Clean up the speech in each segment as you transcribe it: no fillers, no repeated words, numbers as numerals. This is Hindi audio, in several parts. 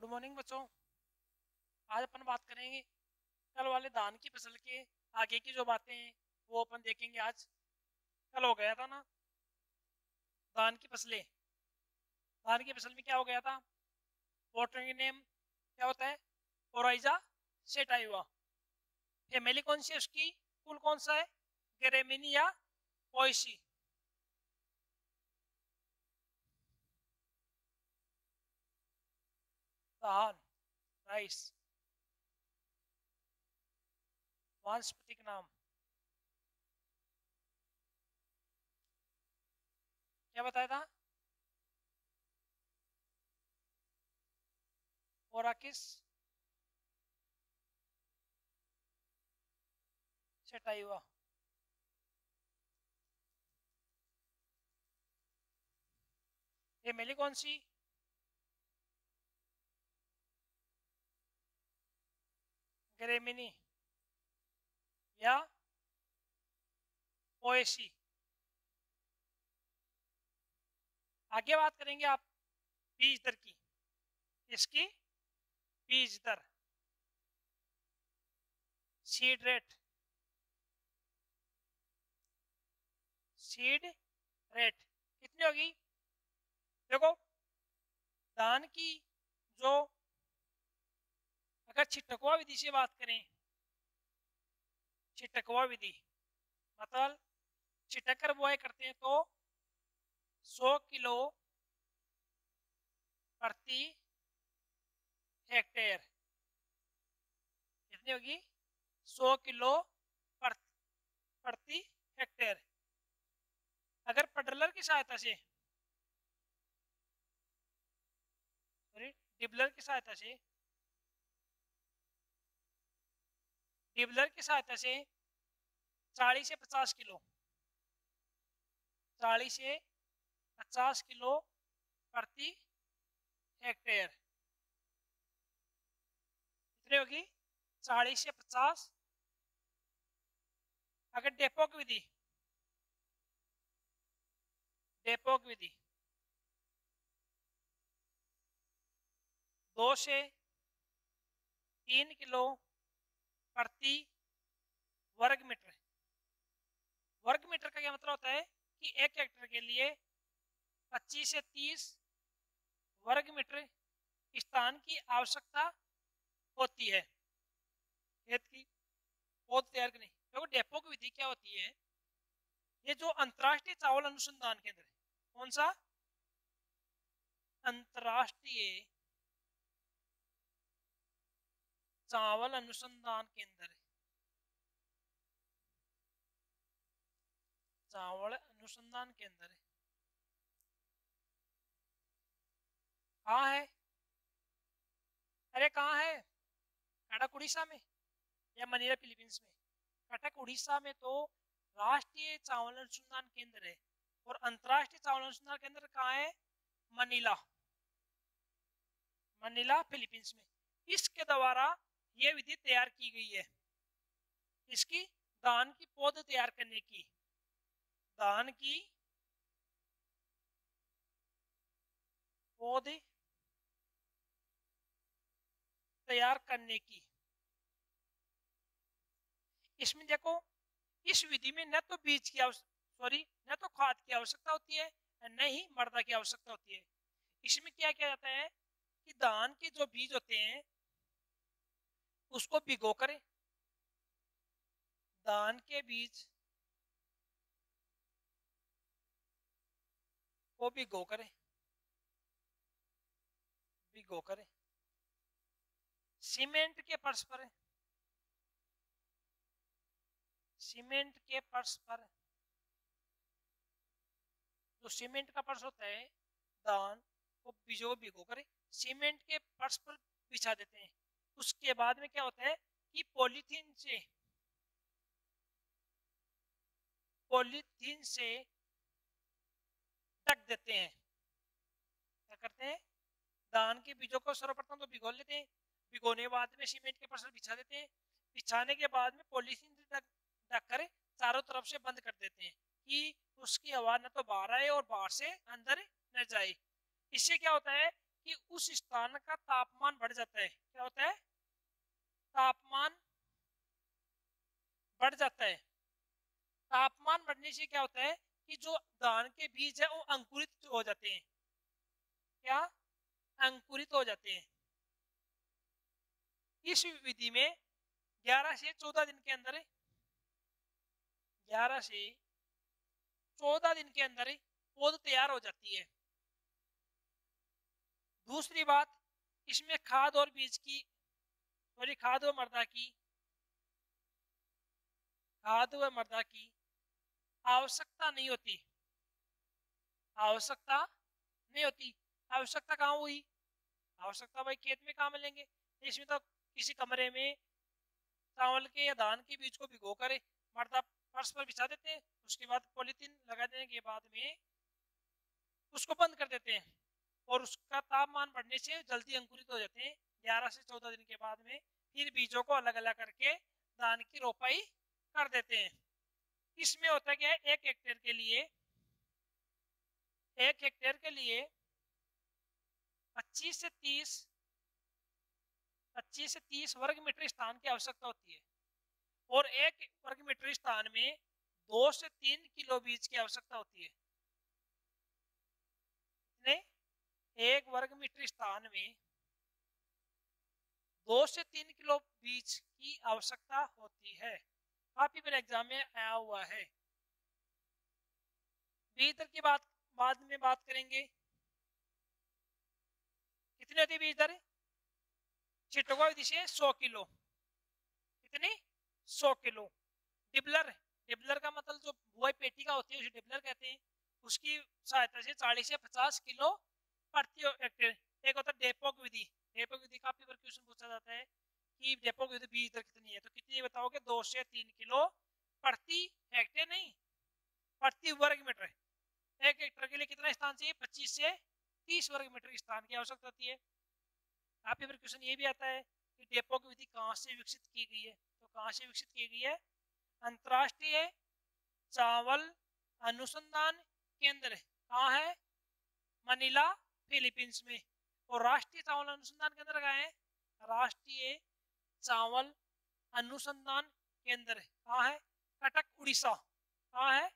गुड मॉर्निंग बच्चों। आज अपन बात करेंगे कल वाले धान की फसल के आगे की जो बातें हैं वो अपन देखेंगे आज। कल हो गया था ना धान की फसलें। धान की फसल में क्या हो गया था? बॉटनी नेम क्या होता है? Oryza sativa. फैमिली कौन सी है उसकी? कुल कौन सा है? ग्रेमिनी या पोएसी। धान राइस। वानस्पतिक नाम क्या बताया था? ओराकिस सेटाइवा। फैमिली कौन सी? ग्रेमिनी या पोएसी। आगे बात करेंगे आप बीज दर की। इसकी बीज दर, सीड रेट। सीड रेट कितनी होगी? देखो, धान की जो अगर छिटकवा विधि से बात करें, छिटकवा विधि मतलब छिटक कर बुआई करते हैं तो 100 किलो प्रति हेक्टेयर। कितनी होगी? 100 किलो प्रति हेक्टेयर। अगर पडलर की सहायता से, डिबलर की सहायता से, डिबलर की सहायता से 40 से 50 किलो, 40 से 50 किलो प्रति हेक्टेयर। कितनी होगी? 40 से 50। अगर डेपोक विधि, डेपोक विधि 2 से 3 किलो प्रति वर्ग मीटर। वर्ग मीटर का क्या मतलब होता है कि एक हेक्टेयर के लिए 25 से 30 वर्ग मीटर स्थान की आवश्यकता होती है खेत की पौध तैयार करने। देखो, डेपो की विधि क्या होती है? ये जो अंतर्राष्ट्रीय चावल अनुसंधान केंद्र है, कौन सा? अंतर्राष्ट्रीय चावल अनुसंधान केंद्र। चावल अनुसंधान केंद्र कहाँ है? अरे कहाँ है? कटक उड़ीसा में या मनीला फिलीपींस में? कटक उड़ीसा में तो राष्ट्रीय चावल अनुसंधान केंद्र है। और अंतर्राष्ट्रीय चावल अनुसंधान केंद्र कहाँ है? मनीला, मनीला फिलीपींस में। इसके द्वारा यह विधि तैयार की गई है। इसकी धान की पौध तैयार करने की, धान की पौध तैयार करने की। इसमें देखो, इस विधि में न तो बीज की न तो खाद की आवश्यकता होती है, न ही मृदा की आवश्यकता होती है। इसमें क्या किया जाता है कि धान के जो बीज होते हैं उसको भिगो करें, धान के बीज को भिगो करें, भिगो करें सीमेंट के फर्श पर, सीमेंट के फर्श पर। जो सीमेंट का फर्श होता है, धान को बीजों को भिगो कर सीमेंट के फर्श पर बिछा देते हैं। उसके बाद में क्या होता है कि पॉलीथीन से ढक देते हैं। क्या करते हैं? धान के बीजों को सर्वप्रथम तो भिगो लेते हैं, भिगोने के बाद में सीमेंट के फर्श पर बिछा देते हैं। बिछाने के बाद में पॉलीथीन से ढक कर चारों तरफ से बंद कर देते हैं कि उसकी हवा न तो बाहर आए और बाहर से अंदर न जाए। इससे क्या होता है कि उस स्थान का तापमान बढ़ जाता है। क्या होता है? तापमान बढ़ जाता है। तापमान बढ़ने से क्या होता है कि जो धान के बीज है वो अंकुरित हो जाते हैं। क्या? अंकुरित हो जाते हैं। इस विधि में 11 से 14 दिन के अंदर 11 से 14 दिन के अंदर पौध तैयार हो जाती है। दूसरी बात, इसमें खाद और बीज की सॉरी खाद व मृदा की आवश्यकता नहीं होती। आवश्यकता नहीं होती। आवश्यकता कहाँ हुई? आवश्यकता भाई खेत में कहाँ मिलेंगे? इसमें तो किसी कमरे में चावल के या धान के बीज को भिगो कर मृदा फर्श पर बिछा देते हैं। उसके बाद पॉलीथीन लगा देने के बाद में उसको बंद कर देते हैं और उसका तापमान बढ़ने से जल्दी अंकुरित हो जाते हैं। 11 से 14 दिन के बाद में फिर बीजों को अलग अलग करके धान की रोपाई कर देते हैं। इसमें होता क्या है, एक हेक्टेयर के लिए 25 से 30 वर्ग मीटर स्थान की आवश्यकता होती है और एक वर्ग मीटर स्थान में 2 से 3 किलो बीज की आवश्यकता होती है। एक वर्ग मीटर स्थान में 2 से 3 किलो बीज की आवश्यकता होती है। काफी बार एग्जाम में आया हुआ है। बीज दर की बाद में बात करेंगे। कितनी होती है बीज दर? छिटको विधि से 100 किलो। कितनी? 100 किलो। डिबलर, डिबलर का मतलब जो बुआई पेटी का होती है उसे डिबलर कहते हैं। उसकी सहायता से 40 से 50 किलो प्रति हेक्टेयर। एक होता है डेपोक विधि। डेपोक विधि काफी बार क्वेश्चन पूछा जाता है कि डेपोक विधि बीज दर कितनी है, तो कितनी बताओगे? 2 से 3 किलो प्रति हेक्टेयर, नहीं प्रति वर्ग मीटर। एक हेक्टेयर के लिए कितना स्थान चाहिए? 25 से 30 वर्ग मीटर स्थान की आवश्यकता होती है। काफी बार क्वेश्चन ये भी आता है कि डेपोक विधि कहाँ से विकसित की गई है, तो कहाँ से विकसित की गई है? अंतरराष्ट्रीय चावल अनुसंधान केंद्र कहाँ है? मनीला, फिलीपींस में। और राष्ट्रीय चावल अनुसंधान केंद्र कहाँ है? राष्ट्रीय चावल अनुसंधान केंद्र कहाँ है? कटक, उड़ीसा। कहाँ है?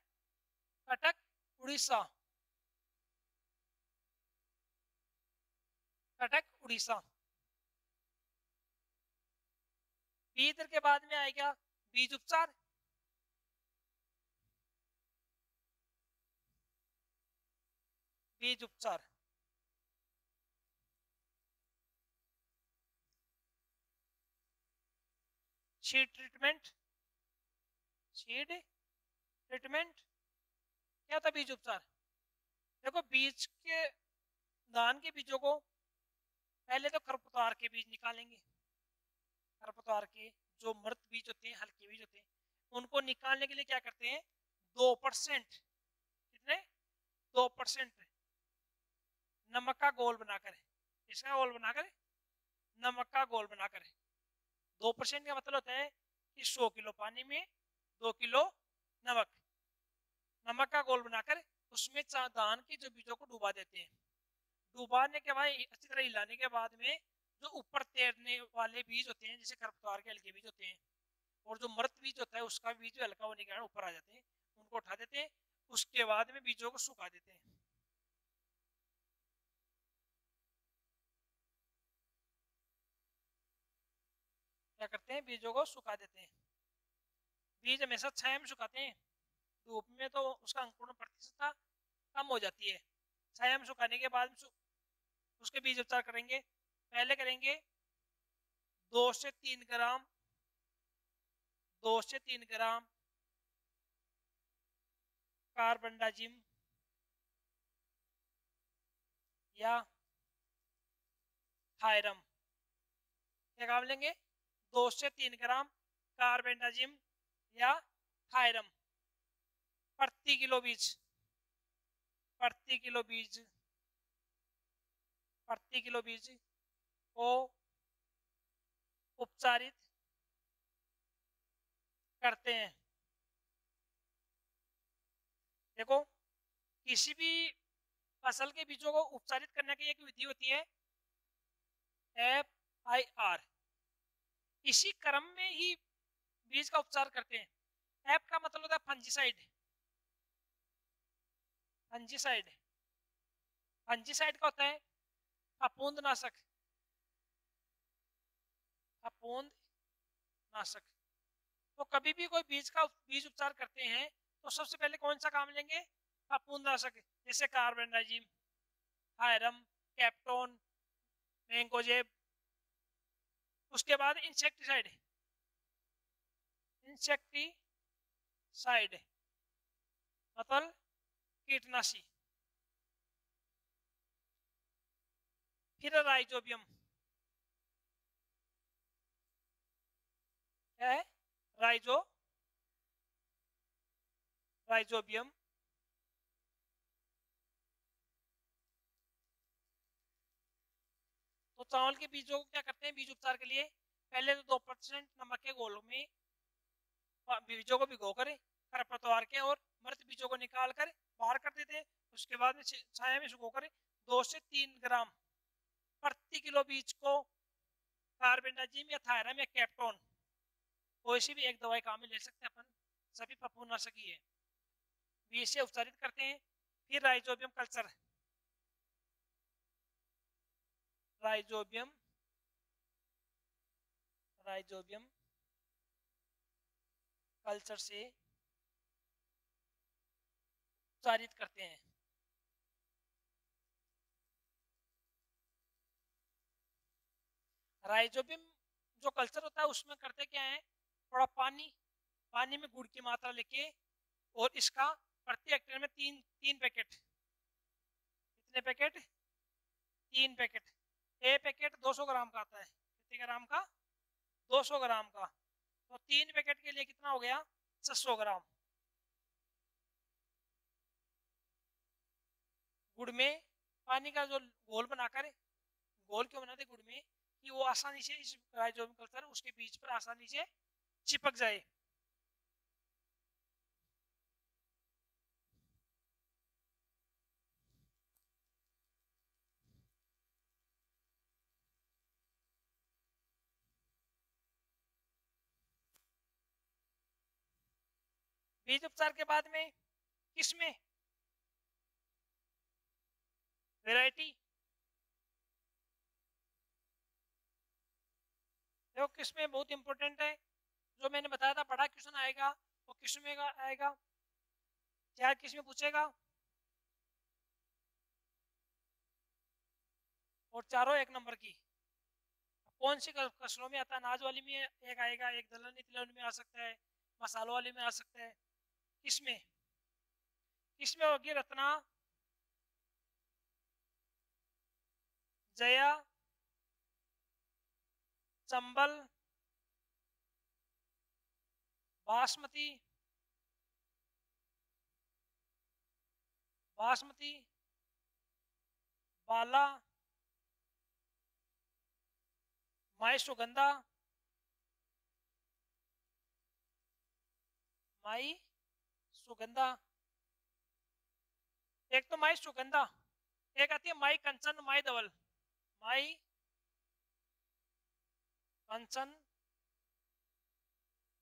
कटक, उड़ीसा। कटक, उड़ीसा। बीज दर के बाद में आएगा बीज उपचार। बीज उपचार सीड ट्रीटमेंट। सीड ट्रीटमेंट क्या था? बीज उपचार। देखो, बीज के धान के बीजों को पहले तो खरपतवार के बीज निकालेंगे। खरपतवार के जो मृत बीज होते हैं, हल्के बीज होते हैं, उनको निकालने के लिए क्या करते हैं? 2%, कितने? 2% नमक का घोल बनाकर, इसका घोल बनाकर, नमक का घोल बनाकर। 2% का मतलब होता है कि 100 किलो पानी में 2 किलो नमक। नमक का घोल बनाकर उसमें धान की जो बीजों को डुबा देते हैं। डुबाने के बाद अच्छी तरह हिलाने के बाद में जो ऊपर तैरने वाले बीज होते हैं, जैसे खरपतवार के हल्के बीज होते हैं, और जो मृत बीज होता है उसका बीज हल्का होने के कारण ऊपर आ जाते हैं, उनको उठा देते हैं। उसके बाद में बीजों को सुखा देते हैं। क्या करते हैं? बीजों को सुखा देते हैं। बीज हमेशा छाया में सुखाते हैं। धूप में तो उसका अंकुरण प्रतिशतता कम हो जाती है। छाया में सुखाने के बाद उसके बीज उपचार करेंगे। पहले करेंगे 2 से 3 ग्राम 2 से 3 ग्राम कार्बनडाजिम या थायरम। क्या काम लेंगे? 2 से 3 ग्राम कार्बेंडाजिम या थायरम प्रति किलो बीज। प्रति किलो बीज को उपचारित करते हैं। देखो, किसी भी फसल के बीजों को उपचारित करने की एक विधि होती है FIR। इसी क्रम में ही बीज का उपचार करते हैं। एप का मतलब होता है फंजीसाइड। फंजीसाइड, फंजीसाइड का होता है फफूंदनाशक। फफूंदनाशक। तो कभी भी कोई बीज उपचार करते हैं तो सबसे पहले कौन सा काम लेंगे? फफूंदनाशक, जैसे कार्बेंडाजिम, थायरम, कैप्टोन, मैंकोजेब। उसके बाद इंसेक्टिसाइड। इंसेक्टिसाइड मतलब कीटनाशी। फिर राइजोबियम। क्या है? राइजोबियम। तो चावल के बीजों को क्या करते हैं बीज उपचार के लिए? पहले तो 2% नमक के घोल में बीजों को भिगो कर खरपतवार के और मृत बीजों को निकाल कर बाहर कर देते हैं। उसके बाद में छाया में सुखाकर 2 से 3 ग्राम प्रति किलो बीज को कार्बेंडाजिम या थायरम या कैप्टोन कोई सी भी एक दवाई काम में ले सकते हैं अपन। सभी फफूंदनाशक ही है। बीज से उपचारित करते हैं। फिर rhizobium culture. Rhizobium rhizobium culture से उपचारित करते हैं। राइजोबियम जो कल्चर होता है उसमें करते क्या है, थोड़ा पानी में गुड़ की मात्रा लेके और इसका प्रति हेक्टेयर में तीन पैकेट। कितने पैकेट? 3 पैकेट। एक पैकेट 200 ग्राम का आता है। कितने ग्राम का? 200 ग्राम का। तो 3 पैकेट के लिए कितना हो गया? 600 ग्राम। गुड़ में पानी का जो घोल बनाकर, घोल क्यों बनाते गुड़ में? कि वो आसानी से इस राइजोबियम कल्चर उसके बीज पर आसानी से चिपक जाए। बीज उपचार के बाद में किसमें वैरायटी? देखो किसमें बहुत इंपॉर्टेंट है। जो मैंने बताया था बड़ा क्वेश्चन आएगा वो किसमें आएगा? 4 किसमें पूछेगा और चारों 1 नंबर की। कौन सी फसलों में आता है? अनाज वाली में एक आएगा, एक दलहनी तिलहनी में आ सकता है, मसालों वाली में आ सकता है। किसमें किसमें होगी? रत्ना, जया, चंबल, बासमती, बाला, माई सुगंधा, माई सुगंधा। एक तो माई सुगंधा, एक आती है माई कंचन, माई धवल। माई कंचन,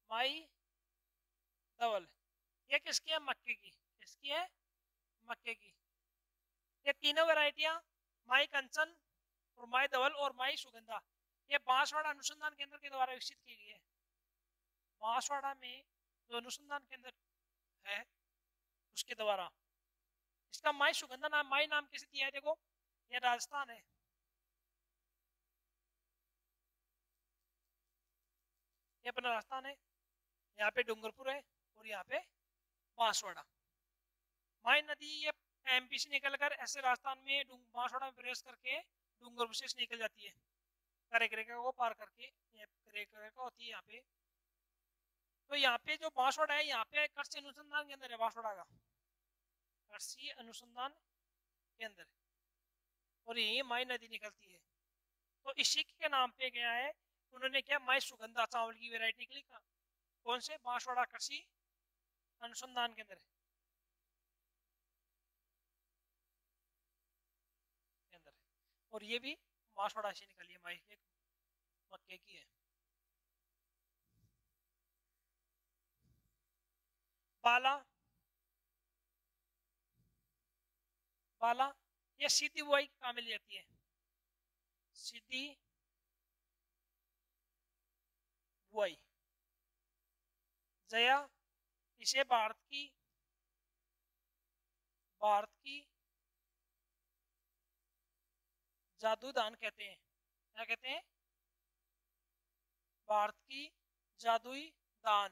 माई धवल। ये किसकी है? मक्के की। किसकी है? मक्के की। ये तीनों वैरायटियां माई कंचन और माई धवल और माई सुगंधा ये बांसवाड़ा अनुसंधान केंद्र के द्वारा विकसित की गई है। बांसवाड़ा में जो अनुसंधान केंद्र है उसके द्वारा। इसका माई सुगंधा नाम, माई नाम कैसे दिया है? देखो ये राजस्थान है, ये अपना राजस्थान है। यहाँ पे डूंगरपुर है और यहाँ पे बांसवाड़ा। माई नदी ये एमपी से निकलकर ऐसे राजस्थान में बांसवाड़ा में प्रवेश करके डूंगरपुर से निकल जाती है, करेका को पार करके। ये करेका होती है यहाँ पे। तो यहाँ पे जो बांसवाड़ा है यहाँ पे कृषि अनुसंधान केंद्र है। बांसवाड़ा का कृषि अनुसंधान केंद्र और यही माई नदी निकलती है। तो इसी के नाम पे गया है उन्होंने क्या, माई सुगंधा चावल की वैरायटी के लिए। कौन से? बांसवाड़ा कृषि अनुसंधान केंद्र और ये भी माशोड़ राशि निकालिए भाई, एक मक्के की है। बाला, बाला ये सीधी बुआई काम में ली जाती है, सीधी बुआई। जया, इसे भारत की जादू दान कहते हैं। क्या कहते हैं? भारत की जादुई दान।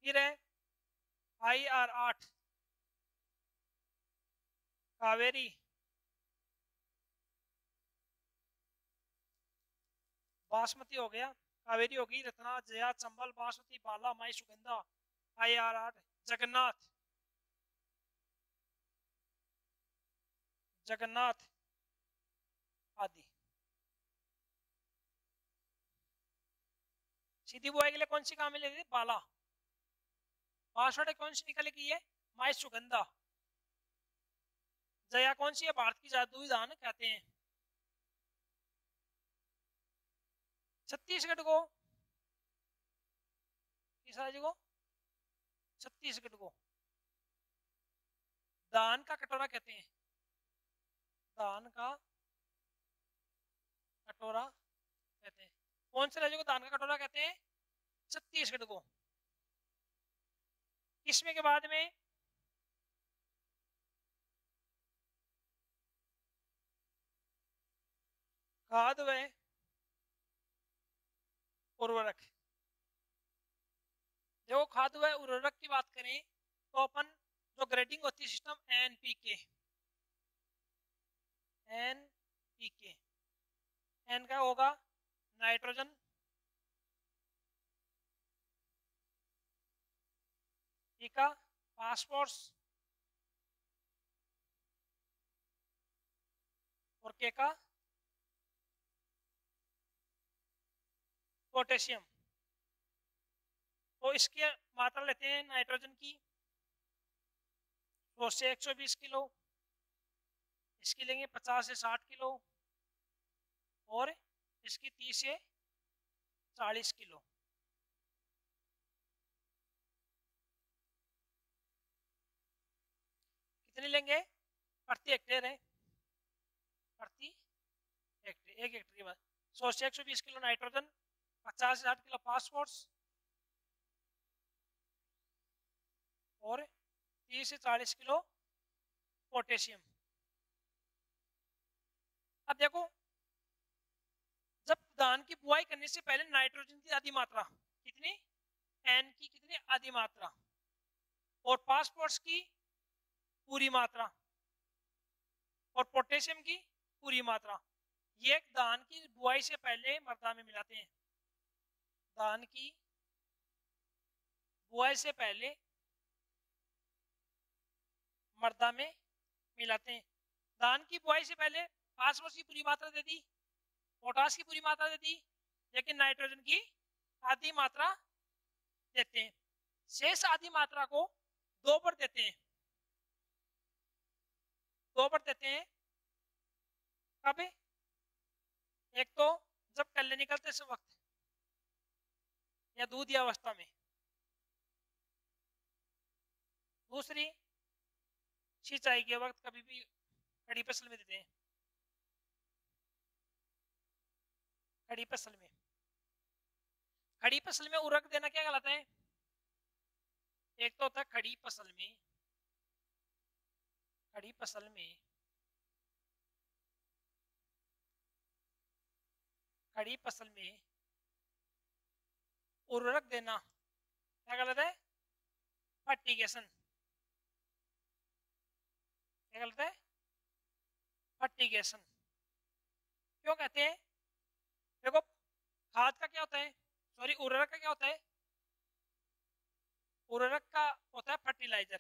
फिर है IR8 कावेरी, बासमती हो गया, कावेरी होगी, रत्ना, जया, चंबल, बासमती, बाला, माई, सुगंधा, IR8 जगन्नाथ, जगन्नाथ आदि। सीधी बुआई के लिए कौन सी काम में लेते? बाला। बासठ कौन सी निकलेगी? ये माई सुगंधा। जया कौन सी है? भारत की जादुई दान कहते हैं। छत्तीसगढ़ को, किस राज्य को? छत्तीसगढ़ को दान का कटोरा कहते हैं, दान का कटोरा कहते हैं। कौन से राज्य को दान का कटोरा कहते हैं? छत्तीसगढ़ को। किसमें के बाद में? खाद व उर्वरक। देखो खाद व उर्वरक की बात करें तो अपन जो ग्रेडिंग होती है सिस्टम NPK, NPK, N का होगा नाइट्रोजन, P का फास्फोरस और K का पोटेशियम। तो इसकी मात्रा लेते हैं नाइट्रोजन की 100 से 120 किलो, इसकी लेंगे 50 से 60 किलो और इसकी 30 से 40 किलो। कितनी लेंगे प्रति हेक्टेयर है? प्रति हेक्टेयर, एक हेक्टेयर के बाद 100 से 120 किलो नाइट्रोजन, 50 से 60 किलो फास्फोरस और 30 से 40 किलो पोटेशियम। अब देखो जब धान की बुआई करने से पहले नाइट्रोजन की आधी मात्रा कितनी, N की कितनी आधी मात्रा और फास्फोरस की पूरी मात्रा और पोटेशियम की पूरी मात्रा, ये धान की बुआई से पहले मृदा में मिलाते हैं। धान की बुआई से पहले मृदा में मिलाते हैं। धान की बुआई से पहले फास्फोरस की पूरी मात्रा दे दी, पोटास की पूरी मात्रा दे दी, लेकिन नाइट्रोजन की आधी मात्रा देते हैं। शेष आधी मात्रा को 2 पर देते हैं, 2 पर देते हैं। कब? एक तो जब कल्ले निकलते इस वक्त या दूध या अवस्था में, दूसरी सिंचाई के वक्त कभी भी खड़ी फसल में देते हैं, खड़ी फसल में। खड़ी फसल में उर्वरक देना क्या कहलाता है? एक तो होता है खड़ी फसल में, खड़ी फसल में, खड़ी फसल में उर्वरक देना क्या कहलाता है? फर्टिगेशन। क्या कहलाता है? फर्टिगेशन। क्यों कहते हैं? देखो खाद का क्या होता है, सॉरी उर्वरक का क्या होता है? उर्वरक का होता है फर्टिलाइजर,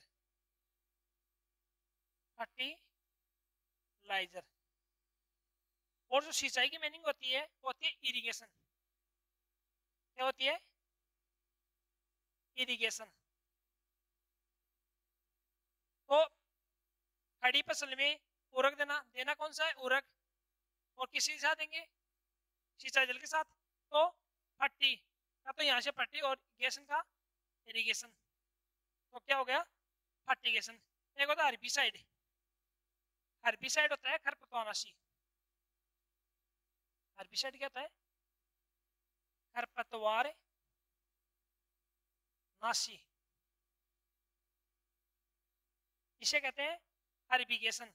फर्टिलाइजर। और जो सिंचाई की मीनिंग होती है वो होती है इरिगेशन। क्या होती है? इरिगेशन। तो खड़ी फसल में उर्वरक देना, देना कौन सा है उर्वरक? और किसी के साथ देंगे, सिंचाई जल के साथ। तो फर्टी का तो यहाँ से फर्टी और इरिगेशन का इरिगेशन, तो क्या हो गया फर्टिगेशन। एक होता है हर्बिसाइड, हर्बिसाइड होता है खरपतवारनाशी। हर्बिसाइड क्या होता है, खरपतवार नाशी, इसे कहते हैं हर्बिगेशन।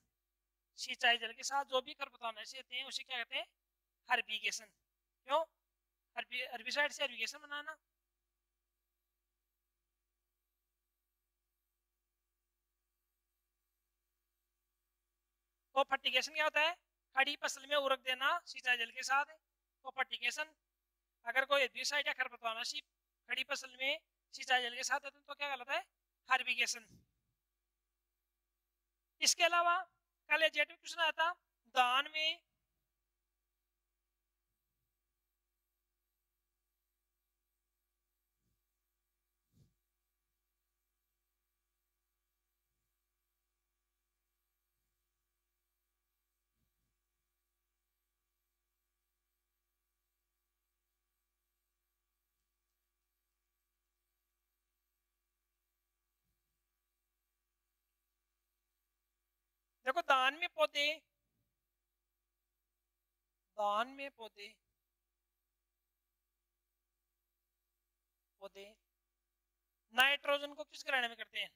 सिंचाई जल के साथ जो भी खरपतवारनाशी होते हैं उसे क्या कहते हैं हर्बिगेशन। क्यों, हर्बिसाइड से हर्बिगेशन बनाना। तो फर्टिगेशन क्या होता है, खड़ी फसल में उर्वरक देना सिंचाई जल के साथ। तो फर्टिगेशन, अगर कोई हर्बिसाइड या खरपतवारनाशी खड़ी फसल में सिंचाई जल के साथ देते हैं तो क्या कहलाता है हर्बिगेशन। इसके अलावा कल जेट में क्वेश्चन आया था, धान में देखो दान में पौधे, दान में पौधे पौधे नाइट्रोजन को किस ग्रहण में करते हैं,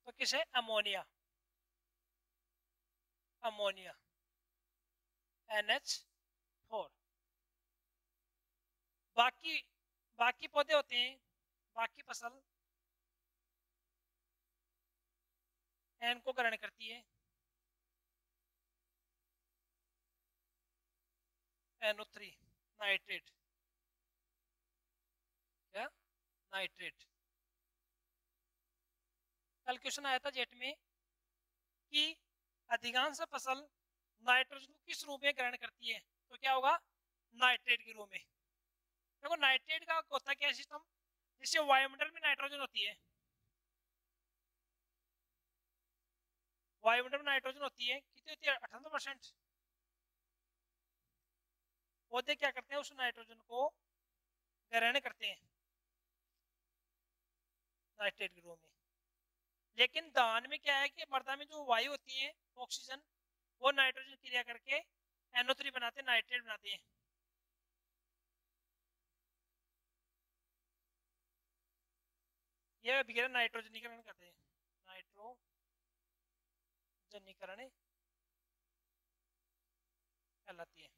तो किसे अमोनिया, अमोनिया NH4। बाकी बाकी पौधे होते हैं, बाकी फसल एन को ग्रहण करती है, NO3 नाइट्रेट, क्या नाइट्रेट। कल क्वेश्चन आया था जेट में कि अधिकांश फसल नाइट्रोजन को किस रूप में ग्रहण करती है, तो क्या होगा नाइट्रेट के रूप में। देखो नाइट्रेट का होता क्या सिस्टम, जिससे वायुमंडल में नाइट्रोजन होती है, वायुमंडल में नाइट्रोजन होती है, कितनी होती है 98%। पौधे क्या करते हैं उस नाइट्रोजन को ग्रहण करते हैं नाइट्रेट के रूप में। लेकिन धान में क्या है कि मृदा में जो वायु होती है ऑक्सीजन, वो नाइट्रोजन क्रिया करके NO3 बनाते हैं, नाइट्रेट बनाते हैं। ये अभिक्रिया नाइट्रोजनीकरण कहते हैं, नाइट्रोजनीकरण कहलाती है।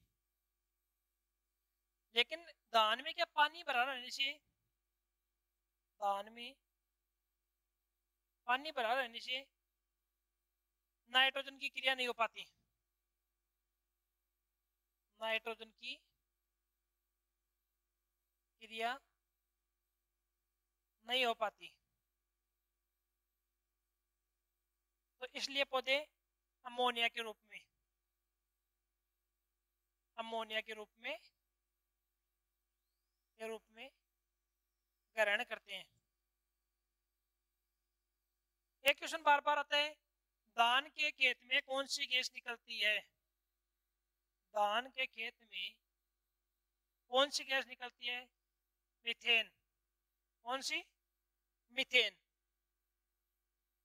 लेकिन धान में क्या पानी भरा रहने से, धान में पानी भरा रहने से नाइट्रोजन की क्रिया नहीं हो पाती, नाइट्रोजन की क्रिया नहीं हो पाती। तो इसलिए पौधे अमोनिया के रूप में, अमोनिया के रूप में ग्रहण करते हैं। एक क्वेश्चन बार बार आता है, धान के खेत में कौन सी गैस निकलती है, धान के खेत में कौन सी गैस निकलती है, मीथेन। कौन सी, मीथेन।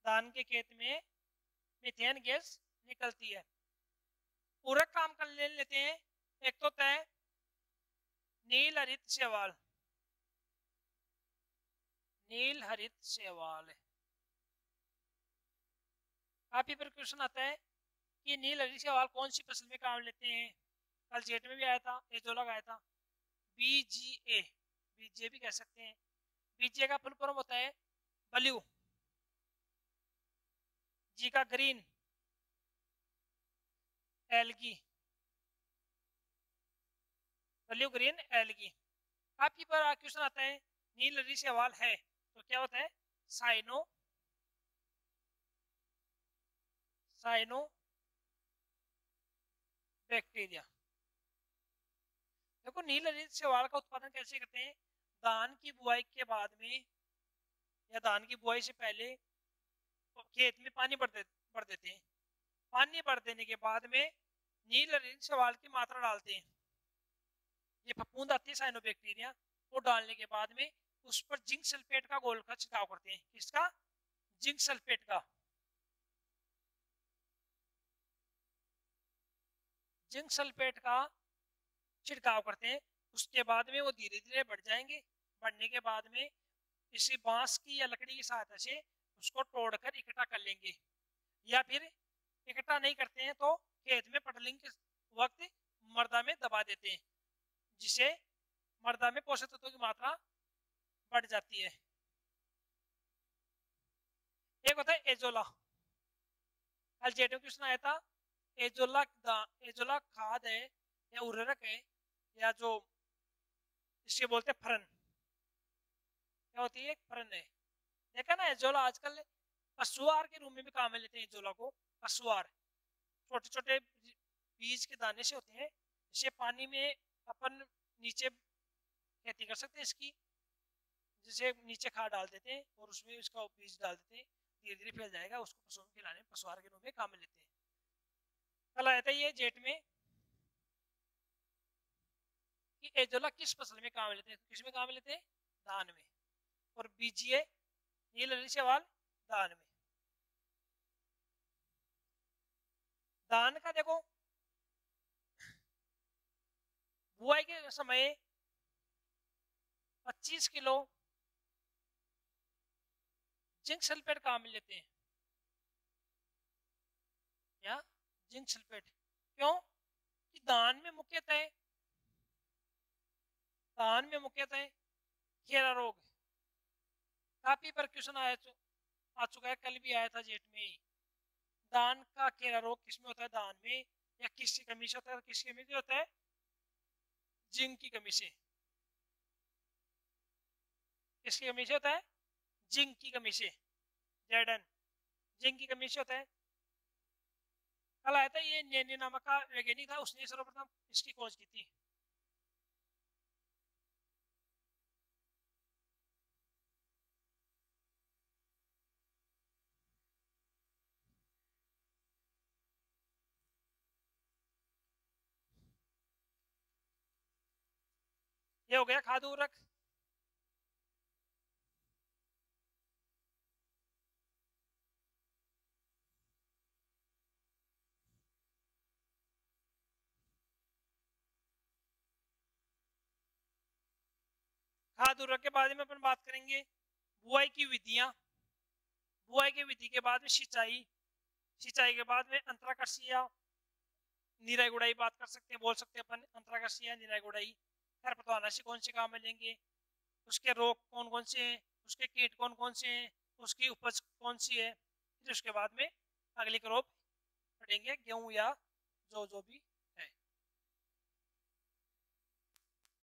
धान के खेत में मीथेन गैस निकलती है। पूरक काम कर लेते हैं। एक तो होता है नील हरित शैवाल, नील हरित शैवाल। काफी पर क्वेश्चन आता है कि नील हरित शैवाल कौन सी फसल में काम लेते हैं। कल जेट में भी आया था, एजोलॉग आया था, BGA, BGA भी कह सकते हैं। BGA का फुल फॉर्म होता है ब्लू, जी का green, algae, blue green algae. काफी पर क्वेश्चन आता है नील हरित शैवाल है तो क्या होता है साइनो, साइनो बैक्टीरिया। देखो नील हरित शैवाल का उत्पादन कैसे करते हैं, धान की बुआई के बाद में या धान की बुआई से पहले खेत में पानी भर देते हैं। पानी भर देने के बाद में नील शैवाल की मात्रा डालते हैं। ये फफूंद आती है साइनोबैक्टीरिया, वो डालने के बाद में उस पर जिंक सल्फेट का घोल का छिड़काव करते हैं। किसका? जिंक सल्फेट का। जिंक सल्फेट का छिड़काव करते हैं। उसके बाद में वो धीरे धीरे बढ़ जाएंगे। बढ़ने के बाद में इसी बांस की या लकड़ी की सहायता से उसको तोड़कर इकट्ठा कर लेंगे, या फिर इकट्ठा नहीं करते हैं तो खेत में पटलिंग के वक्त मर्दा में दबा देते हैं, जिससे मर्दा में पोषक तत्वों की मात्रा बढ़ जाती है। एक होता है एजोला। कल जेट में क्वेश्चन आया था, एजोला एजोला खाद है या उर्वरक है या जो इसके बोलते हैं फरन, क्या होती है? फरन है। देखा ना, एजोला आजकल पशुआर के रूप में भी काम में लेते हैं। एजोला को पशुआर, छोटे छोटे बीज के दाने से होते हैं, इसे पानी में अपन नीचे खेती कर सकते हैं इसकी। जैसे नीचे खाद डाल देते हैं और उसमें इसका बीज डाल देते हैं, धीरे धीरे फैल जाएगा, उसको पशुओं में खिलाने पशुआर के रूप में काम में लेते हैं। कल आया था ये जेट में कि एजोला किस फसल में काम में लेते हैं। किस में काम में लेते हैं? धान में। और बीजीए नील शैवाल धान में। धान का देखो, बुआई के समय 25 किलो जिंक सल्फेट काम में लेते हैं। या जिंक सल्फेट क्यों? कि धान में मुख्यतः खेरा रोग काफी पर क्वेश्चन आ चुका है, कल भी आया था जेट में ही। धान का खेरा रोग किसमें होता है? धान में। या किसकी कमी से होता है? किसकी कमी से होता है? जिंक की कमी से। किसकी कमी से होता है? जिंक की कमी से। जेडन जिंक की कमी से होता है। कल आया था ये नेनी नामक का वैज्ञानिक था, उसने सर्वप्रथम इसकी खोज की थी। ये हो गया खाद उर्वरक। खाद उर्वरक के बारे में अपन बात करेंगे। बुआई की विधियां। बुआई की विधि के बाद में सिंचाई। सिंचाई के बाद में अंतराकृषि या निराई गुड़ाई बात कर सकते हैं, बोल सकते हैं अपन अंतराकृषि या निराई गुड़ाई। खरपतवारनाशी कौन से काम में लेंगे, उसके रोग कौन कौन से हैं, उसके कीट कौन कौन से हैं, उसकी उपज कौन सी है। फिर उसके बाद में अगली क्रॉप पढ़ेंगे, गेहूं या जो भी